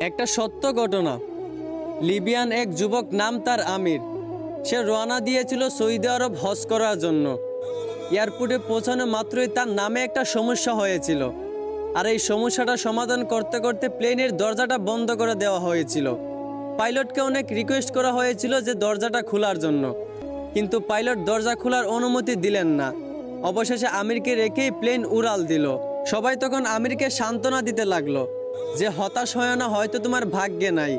একটা সত্য ঘটনা। লিবিয়ান এক যুবক, নাম তার আমির। সে রওনা দিয়েছিল সৌদি আরব হজ করার জন্য। এয়ারপোর্টে পৌঁছানো মাত্রই তার নামে একটা সমস্যা হয়েছিল, আর এই সমস্যাটা সমাধান করতে করতে প্লেনের দরজাটা বন্ধ করে দেওয়া হয়েছিল। পাইলটকে অনেক রিকোয়েস্ট করা হয়েছিল যে দরজাটা খোলার জন্য, কিন্তু পাইলট দরজা খোলার অনুমতি দিলেন না। অবশেষে আমিরকে রেখেই প্লেন উড়াল দিল। সবাই তখন আমিরকে সান্ত্বনা দিতে লাগলো যে হতাশ হয় না, হয়তো তোমার ভাগ্যে নাই।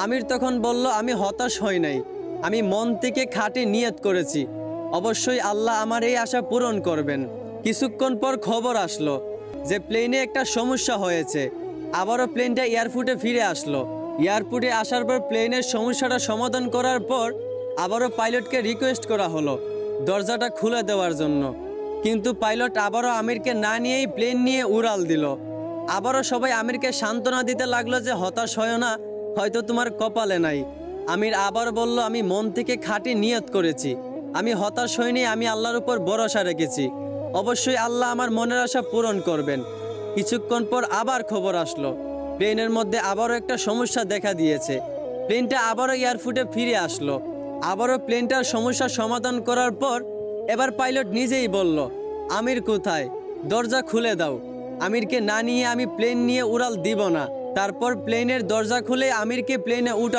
আমির তখন বলল, আমি হতাশ হই নাই, আমি মন থেকে খাঁটি নিয়ত করেছি, অবশ্যই আল্লাহ আমার এই আশা পূরণ করবেন। কিছুক্ষণ পর খবর আসলো যে প্লেনে একটা সমস্যা হয়েছে। আবারও প্লেনটা এয়ারপোর্টে ফিরে আসলো। এয়ারপোর্টে আসার পর প্লেনের সমস্যাটা সমাধান করার পর আবারও পাইলটকে রিকোয়েস্ট করা হলো দরজাটা খুলে দেওয়ার জন্য, কিন্তু পাইলট আবারও আমিরকে না নিয়েই প্লেন নিয়ে উড়াল দিল। আবারও সবাই আমিরকে সান্ত্বনা দিতে লাগলো যে হতাশ হয় না, হয়তো তোমার কপালে নাই। আমির আবার বলল, আমি মন থেকে খাঁটি নিয়ত করেছি, আমি হতাশ হইনি, আমি আল্লাহর উপর ভরসা রেখেছি, অবশ্যই আল্লাহ আমার মনের আশা পূরণ করবেন। কিছুক্ষণ পর আবার খবর আসলো প্লেনের মধ্যে আবারও একটা সমস্যা দেখা দিয়েছে। প্লেনটা আবারও এয়ারপোর্টে ফিরে আসলো। আবারও প্লেনটার সমস্যা সমাধান করার পর এবার পাইলট নিজেই বলল, আমির কোথায়, দরজা খুলে দাও। আমিরকে না নিয়ে আমি প্লেন নিয়ে উড়াল দিব না। তারপর প্লেনের দরজা খুলে আমিরকে প্লেনে উঠা